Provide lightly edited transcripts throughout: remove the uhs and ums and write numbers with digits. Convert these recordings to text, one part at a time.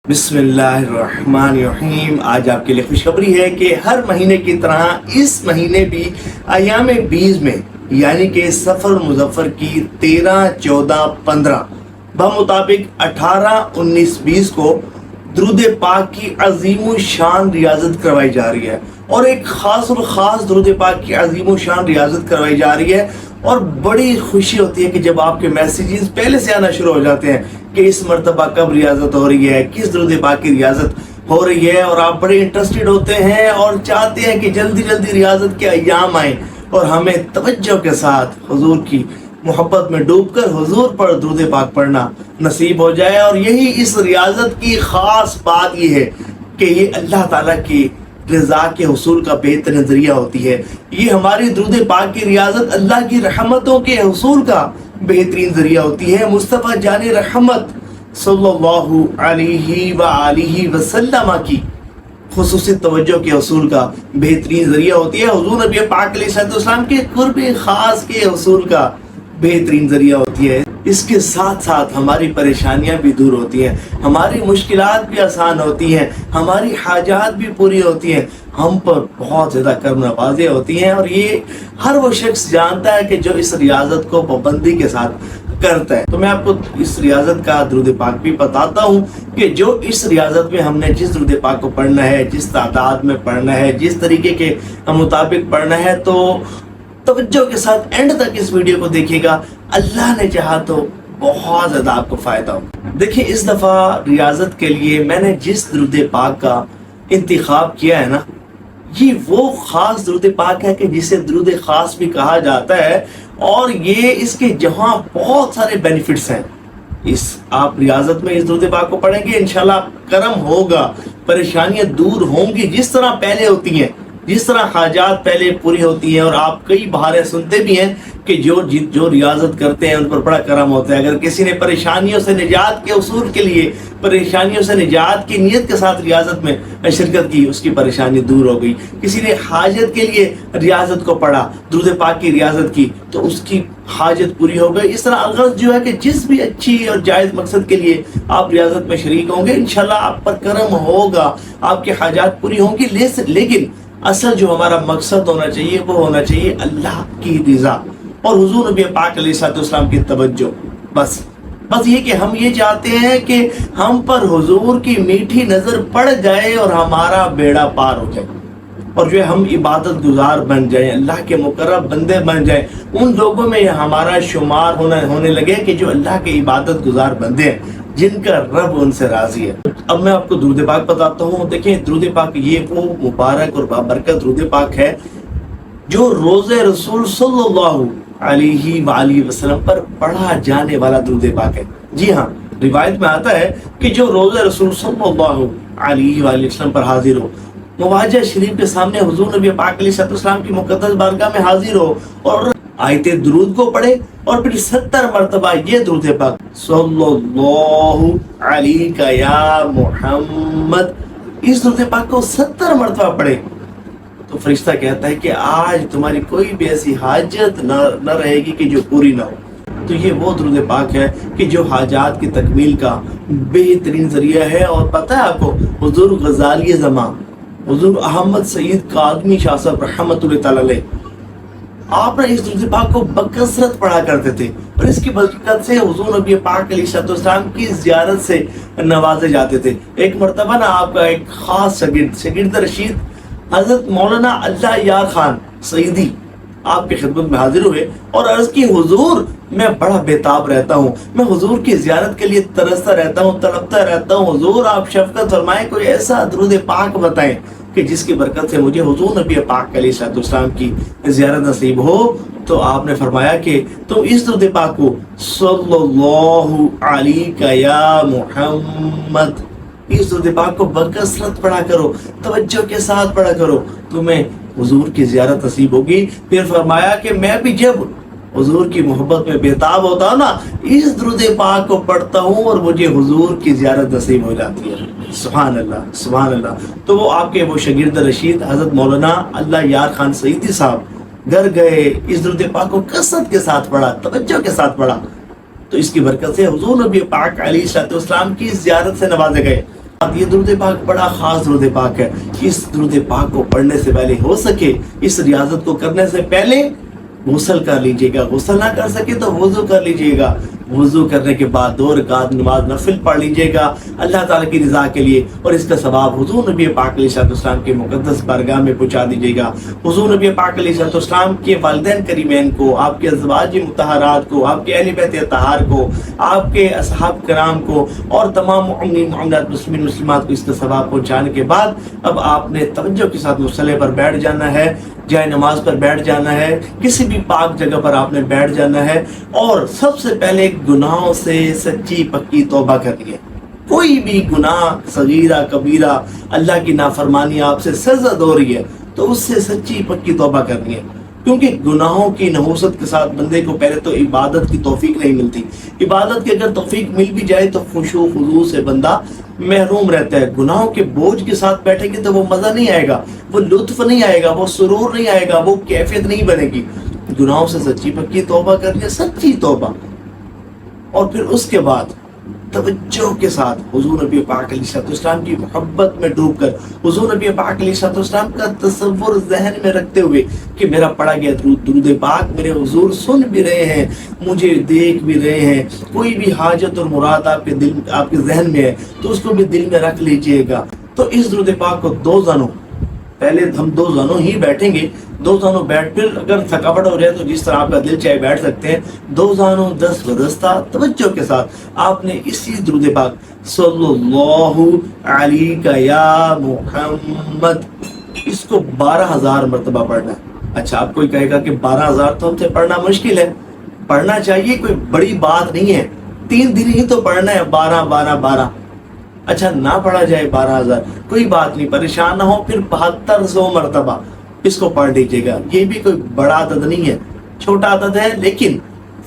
बिस्मिल्लाहिर्रहमानिर्रहीम। आज आपके लिए खुशखबरी है कि हर महीने की तरह इस महीने भी अय्याम बीज में यानी कि सफ़र मुज़फ़्फ़र की 13, 14, 15 बमुताबिक 18, 19, 20 को दुरूद पाक की अजीम शान रियाजत करवाई जा रही है और एक ख़ास और ख़ास दुरूद पाक की अजीम शान रियाजत करवाई जा रही है। और बड़ी खुशी होती है कि जब आपके मैसेजेस पहले से आना शुरू हो जाते हैं कि इस मरतबा कब रियाजत हो रही है, किस दुरूद पाक की रियाजत हो रही है, और आप बड़े इंटरेस्टेड होते हैं और चाहते हैं कि जल्दी जल्दी रियाजत के अय्याम आए और हमें तवज्जो के साथ हुजूर की मोहब्बत में डूबकर हुजूर पर दुरूद पाक पढ़ना नसीब हो जाए। और यही इस रियाजत की ख़ास बात ये है कि ये अल्लाह ताला की रज़ा के हुसूल का बेहतरीन ज़रिया होती है। ये हमारी दुरूद पाक की रियाजत अल्लाह की रहमतों के हुसूल का बेहतरीन ज़रिया होती है। मुस्तफ़ा जाने रहमत सल्लल्लाहु अलैहि वसल्लम की खुसूसी तवज्जो के हुसूल का बेहतरीन ज़रिया होती है। हुजूर नबी पाक अलैहिस्सलाम के कुर्ब ख़ास के हुसूल का बेहतरीन ज़रिया होती है। इसके साथ साथ हमारी परेशानियां भी दूर होती हैं, हमारी मुश्किलात भी आसान होती हैं, हमारी हाजात भी पूरी होती हैं, हम पर बहुत ज़्यादा कर्म नवाज़ें होती हैं। और ये हर वो शख्स जानता है कि जो इस रियाजत को पाबंदी के साथ करता है। तो मैं आपको इस रियाजत का दुरूद पाक भी बताता हूँ कि जो इस रियाजत में हमने जिस दुरूद पाक को पढ़ना है, जिस तादाद में पढ़ना है, जिस तरीके के मुताबिक पढ़ना है, तो तवज्जो के साथ एंड तक इस वीडियो को देखिएगा। अल्लाह ने चाहा तो बहुत ज़्यादा आपको फ़ायदा हो। देखिए, इस दफ़ा रियाजत के लिए मैंने जिस दुरूद पाक का इंतखाब किया है ना, ये वो ख़ास दुरूद पाक है कि जिसे दुरूद ख़ास भी कहा जाता है। और ये इसके जहाँ बहुत सारे बेनिफिट्स हैं। इस आप रियाजत में इस दुरूद पाक को पढ़ेंगे, इंशाल्लाह करम होगा, परेशानियाँ दूर होंगी जिस तरह पहले होती हैं, जिस तरह हाजात पहले पूरी होती हैं। और आप कई बहाने सुनते भी हैं कि जो रियाजत करते हैं उन पर बड़ा करम होता है। अगर किसी ने परेशानियों से निजात के उसूल के लिए, परेशानियों से निजात की नीयत के साथ रियाजत में शिरकत की, उसकी परेशानी दूर हो गई। किसी ने हाजत के लिए रियाजत को पढ़ा, दुरूद पाक की रियाजत की, तो उसकी हाजत पूरी हो गई। इस तरह अलगज़ जो है कि जिस भी अच्छी और जायज़ मकसद के लिए आप रियाजत में शरीक होंगे, इंशाल्लाह आप पर करम होगा, आपकी हाजात पूरी होंगी। लेकिन असल जो हमारा मकसद होना चाहिए वो होना चाहिए अल्लाह की रज़ा और हुजूर नबी पाक अलैहिस्सलाम की तवज्जो। बस ये कि हम ये चाहते हैं कि हम पर हुजूर की मीठी नज़र पड़ जाए और हमारा बेड़ा पार हो जाए, और जो है हम इबादत गुजार बन जाएं, अल्लाह के मुकर्रब बंदे बन जाएं, उन लोगों में हमारा शुमार होने लगे कि जो अल्लाह के इबादत गुजार बंदे हैं, जिनका रब उनसे राजी है। अब मैं आपको दुरूद पाक बताता हूँ। देखिए, दुरूद पाक ये वो मुबारक और बाबरकत दुरूद पाक है जो रोज़े रसूल सल्लल्लाहु अलैहि वसल्लम पर पढ़ा जाने वाला दुरूद पाक है। जी हाँ, रिवायत में आता है कि जो रोज़े रसूल सल्लल्लाहु अलैहि वसल्लम पर हाजिर हो, मुवाजा शरीफ के सामने हुजूर नबी पाक अलैहिस्सलाम की मुक़द्दस बारगाह में हाजिर हो और आयते दुरूद को पढ़े और फिर 70 मरतबा ये दुरूद पाक सल्लल्लाहु अलैका या मुहम्मद, इस दुरूद पाक को 70 मरतबा पढ़े तो फरिश्ता कहता है कि आज तुम्हारी कोई भी ऐसी हाजत न रहेगी कि जो पूरी ना हो। तो ये वो दुरूद पाक है कि जो हाजात की तकमील का बेहतरीन ज़रिया है। और पता है आपको, हुजूर गज़ाली ज़मां हुजूर अहमद सईद कादमी शाह साहब रहमतुल्लाह तआला अलैह, आप इस दुरूद पाक को बकसरत पढ़ा करते थे और इसकी बरकत से हुजूर नबी पाक अलैहिस्सलाम की ज़ियारत से नवाजे जाते थे। एक मरतबा ना आपका एक ख़ास शागिर्द रशीद हज़रत मौलाना अल्लाह यार खान सईदी आपकी खिदमत में हाजिर हुए और अर्ज़ की, हुजूर मैं बड़ा बेताब रहता हूँ, मैं हुजूर की ज़ियारत के लिए तरसता रहता हूँ, तड़पता रहता हूँ। हुजूर आप शफ़क़त फरमाएं, कोई ऐसा दुरूद पाक बताएं कि जिसकी बरकत से मुझे हुजूर नबी पाक अलैहिस्सलाम की ज़ियारत नसीब हो। तो आपने फरमाया कि तुम इस दुरूद पाक को सल्लल्लाहु अलैका या मुहम्मद, इस दुरूद पाक को बकसरत पढ़ा करो, तवज्जो के साथ पढ़ा करो, तुम्हें हुजूर की ज़ियारत नसीब होगी। फिर फरमाया कि मैं भी जब हुजूर की मोहब्बत में बेताब होता हूँ ना, इस दुरूद पाक को पढ़ता हूँ और मुझे हुजूर की ज़ियारत नसीब हो जाती है। सुभान अल्लाह, सुभान अल्लाह। तो वो आपके वो शागिर्द रशीद हज़रत मौलाना अल्लाह यार खान सईदी साहब घर गए, इस दुरूद पाक को कसरत के साथ पढ़ा, तवज्जो के साथ पढ़ा, तो इसकी बरकत से हुजूर नबी पाक अलैहिस्सलाम की ज़ियारत से नवाजे गए। یہ درود پاک بڑا خاص درود پاک ہے. اس درود پاک کو پڑھنے سے پہلے ہو سکے اس ریاضت کو کرنے سے پہلے غسل کر لیجئے گا. غسل نہ کر سکے تو وضو کر لیجئے گا. وضو کرنے کے بعد 2 رکعت نماز نفل پڑھ لیجئے گا اللہ تعالیٰ کی رضا کے لیے, اور اس کا ثواب حضور نبی پاک علیہ السلام کے مقدس بارگاہ میں پہنچا دیجئے گا. حضور نبی پاک علیہ السلام کے والدین کریمین کو, آپ کے ازواج مطہرات کو, آپ کے اہل بیت اطہار کو, آپ کے اصحاب کرام کو اور تمام مومنین مومنات مسلمین مسلمات کو اس کا ثواب پہنچانے کے بعد اب آپ نے توجہ کے ساتھ مصلی پر بیٹھ جانا ہے, جائے نماز پر بیٹھ جانا ہے, کسی بھی پاک جگہ پر آپ نے بیٹھ جانا ہے, اور سب سے پہلے گناہوں سے سچی پکی توبہ کرنی ہے. کوئی بھی گناہ صغیرہ کبیرہ اللہ کی نافرمانی آپ سے سرزد ہو رہی ہے تو اس سے سچی پکی توبہ کرنی ہے, کیونکہ گناہوں کی نحوست کے ساتھ بندے کو پہلے تو عبادت کی توفیق نہیں ملتی. عبادت کی اگر توفیق مل بھی جائے تو خشوع خضوع سے بندہ محروم رہتا ہے. گناہوں کے بوجھ کے ساتھ بیٹھیں گے تو وہ مزہ نہیں آئے گا, وہ لطف نہیں آئے گا, وہ سرور نہیں آئے گا, وہ کیفیت نہیں بنے گی. گناہوں سے سچی پکی توبہ کرنی, سچی توبہ, اور پھر اس کے بعد توجہ کے ساتھ حضور نبی پاک علیہ السلام کی محبت میں ڈوب کر حضور نبی پاک علیہ السلام کا تصور ذہن میں رکھتے ہوئے کہ میرا پڑھا گیا درود پاک میرے حضور سن بھی رہے ہیں, مجھے دیکھ بھی رہے ہیں. کوئی بھی حاجت اور مراد آپ کے ذہن میں ہے تو اس کو بھی دل میں رکھ لیجئے گا. تو اس درود پاک کو 2 زانوں, پہلے ہم 2 زانوں ہی بیٹھیں گے, 2 زانوں بیٹھ, پھر اگر تھکاوٹ ہو جائے تو جس طرح آپ کا دل چاہے بیٹھ سکتے ہیں. 2 زانوں دست بدستہ توجہ کے ساتھ آپ نے اسی درود پاک صلی اللہ علیہ یا محمد اس کو 12,000 مرتبہ پڑھنا ہے. اچھا آپ کوئی کہے گا کہ 12,000 تو ہم سے پڑھنا مشکل ہے. پڑھنا چاہیے, کوئی بڑی بات نہیں ہے, 3 دن ہی تو پڑھنا ہے, 12. اچھا نہ پڑھا جائے 12,000 کوئی بات نہیں, پریشان نہ ہو, پھر 7200 مرتبہ اس کو پڑھ لیجیے گا. یہ بھی کوئی بڑا عدد نہیں ہے, چھوٹا عدد ہے لیکن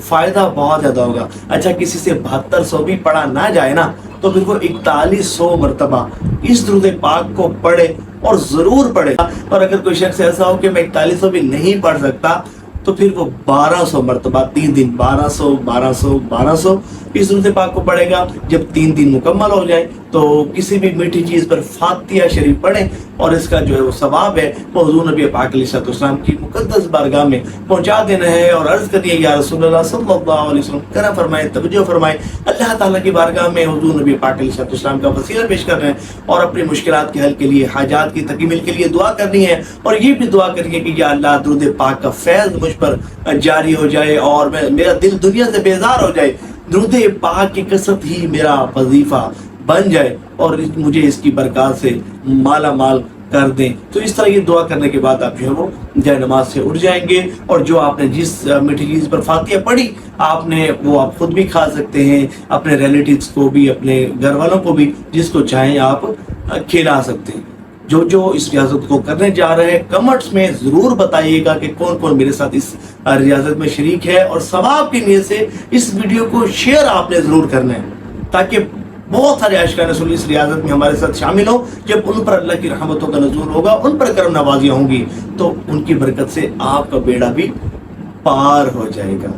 فائدہ بہت زیادہ ہوگا. اچھا کسی سے 7200 بھی پڑھا نہ جائے نا تو پھر وہ 4100 مرتبہ اس درود پاک کو پڑھے, اور ضرور پڑھے. اور اگر کوئی شخص ایسا ہو کہ میں 4100 بھی نہیں پڑھ سکتا تو پھر وہ 1200 مرتبہ 3 دن 1200 اس درود پاک کو پڑھے گا. جب 3 دن مکمل ہو جائے تو کسی بھی میٹھی چیز پر فاتحہ شریف پڑھیں, اور اس کا جو ہے وہ ثواب ہے وہ حضور نبی پاک علیہ السلام کی مقدس بارگاہ میں پہنچا دینا ہے. اور عرض کریے یا رسول اللہ صلی اللہ علیہ وسلم, کرم فرمائے, توجہ فرمائے, اللہ تعالیٰ کی بارگاہ میں حضور نبی پاک علیہ السلام کا وسیلہ پیش کر رہے ہیں, اور اپنی مشکلات کے حل کے لیے, حاجات کی تکمیل کے لیے دعا کرنی ہے. اور یہ بھی دعا کریے کہ یا اللہ درود پاک کا فیض مجھ پر جاری ہو جائے اور میرا دل دنیا سے بیزار ہو جائے, درود پاک کی کثرت ہی میرا وظیفہ بن جائے, اور مجھے اس کی برکات سے مالا مال کر دیں. تو اس طرح یہ دعا کرنے کے بعد آپ جو ہے وہ جائے نماز سے اٹھ جائیں گے, اور جو آپ نے جس میٹھی چیز پر فاتحہ پڑھی آپ نے وہ آپ خود بھی کھا سکتے ہیں, اپنے ریلیٹیوز کو بھی, اپنے گھر والوں کو بھی, جس کو چاہیں آپ کھلا سکتے ہیں. جو اس ریاضت کو کرنے جا رہے ہیں کمنٹس میں ضرور بتائیے گا کہ کون کون میرے ساتھ اس ریاضت میں شریک ہے, اور ثواب کی نیت سے اس ویڈیو کو شیئر آپ نے ضرور کرنا ہے تاکہ بہت سارے عاشقان رسول اس ریاضت میں ہمارے ساتھ شامل ہوں. جب ان پر اللہ کی رحمتوں کا نزول ہوگا, ان پر کرم نوازیاں ہوں گی, تو ان کی برکت سے آپ کا بیڑا بھی پار ہو جائے گا.